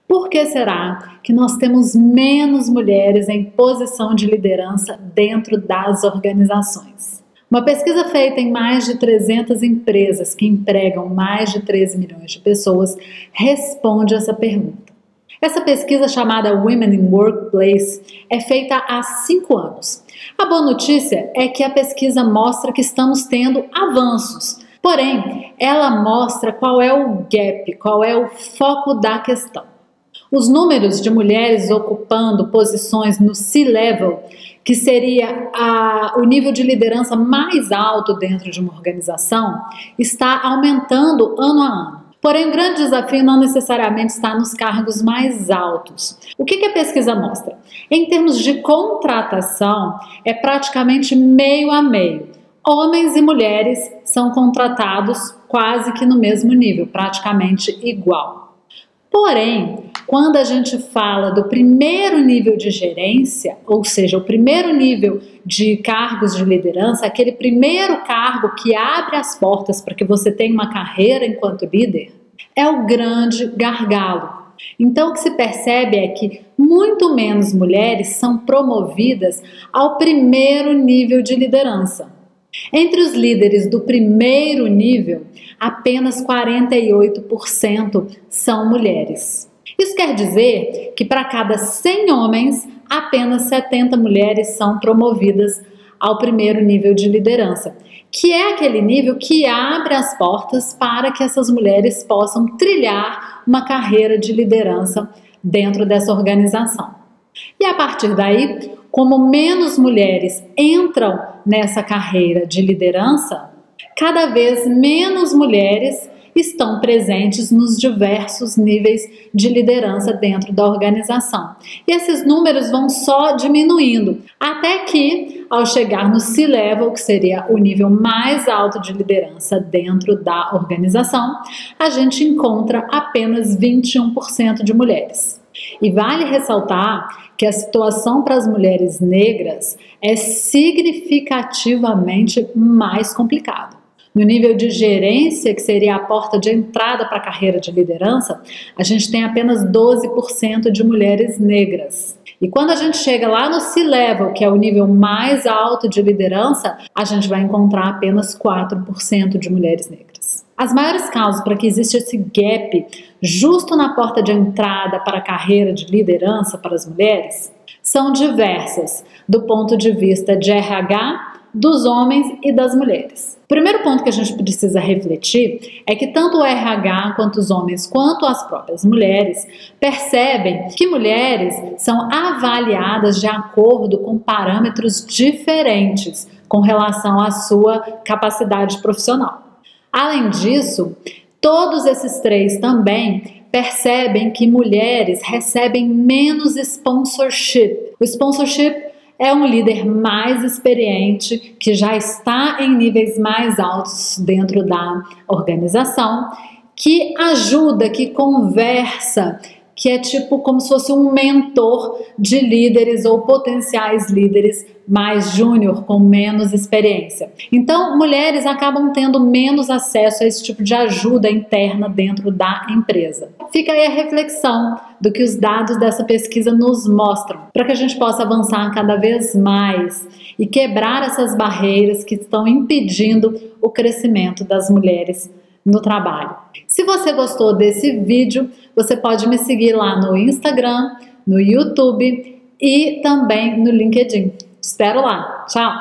Por que será que nós temos menos mulheres em posição de liderança dentro das organizações? Uma pesquisa feita em mais de 300 empresas que empregam mais de 13 milhões de pessoas responde essa pergunta. Essa pesquisa, chamada Women in Workplace, é feita há 5 anos. A boa notícia é que a pesquisa mostra que estamos tendo avanços, porém, ela mostra qual é o gap, qual é o foco da questão. Os números de mulheres ocupando posições no C-Level, que seria o nível de liderança mais alto dentro de uma organização, está aumentando ano a ano. Porém, o grande desafio não necessariamente está nos cargos mais altos. O que a pesquisa mostra? Em termos de contratação, é praticamente meio a meio. Homens e mulheres são contratados quase que no mesmo nível, praticamente igual. Porém, quando a gente fala do primeiro nível de gerência, ou seja, o primeiro nível de cargos de liderança, aquele primeiro cargo que abre as portas para que você tenha uma carreira enquanto líder, é o grande gargalo. Então, o que se percebe é que muito menos mulheres são promovidas ao primeiro nível de liderança. Entre os líderes do primeiro nível, apenas 48% são mulheres. Isso quer dizer que para cada 100 homens, apenas 70 mulheres são promovidas ao primeiro nível de liderança, que é aquele nível que abre as portas para que essas mulheres possam trilhar uma carreira de liderança dentro dessa organização. E a partir daí, como menos mulheres entram nessa carreira de liderança, cada vez menos mulheres estão presentes nos diversos níveis de liderança dentro da organização. E esses números vão só diminuindo, até que, ao chegar no C-Level, que seria o nível mais alto de liderança dentro da organização, a gente encontra apenas 21% de mulheres. E vale ressaltar que a situação para as mulheres negras é significativamente mais complicada. No nível de gerência, que seria a porta de entrada para a carreira de liderança, a gente tem apenas 12% de mulheres negras. E quando a gente chega lá no C-Level, que é o nível mais alto de liderança, a gente vai encontrar apenas 4% de mulheres negras. As maiores causas para que exista esse gap justo na porta de entrada para a carreira de liderança para as mulheres são diversas, do ponto de vista de RH, dos homens e das mulheres. O primeiro ponto que a gente precisa refletir é que tanto o RH quanto os homens quanto as próprias mulheres percebem que mulheres são avaliadas de acordo com parâmetros diferentes com relação à sua capacidade profissional. Além disso, todos esses três também percebem que mulheres recebem menos sponsorship. O sponsorship é um líder mais experiente que já está em níveis mais altos dentro da organização, que ajuda, que conversa, que é tipo como se fosse um mentor de líderes ou potenciais líderes mais júnior, com menos experiência. Então, mulheres acabam tendo menos acesso a esse tipo de ajuda interna dentro da empresa. Fica aí a reflexão do que os dados dessa pesquisa nos mostram, para que a gente possa avançar cada vez mais e quebrar essas barreiras que estão impedindo o crescimento das mulheres no trabalho. Se você gostou desse vídeo, você pode me seguir lá no Instagram, no YouTube e também no LinkedIn. Te espero lá. Tchau!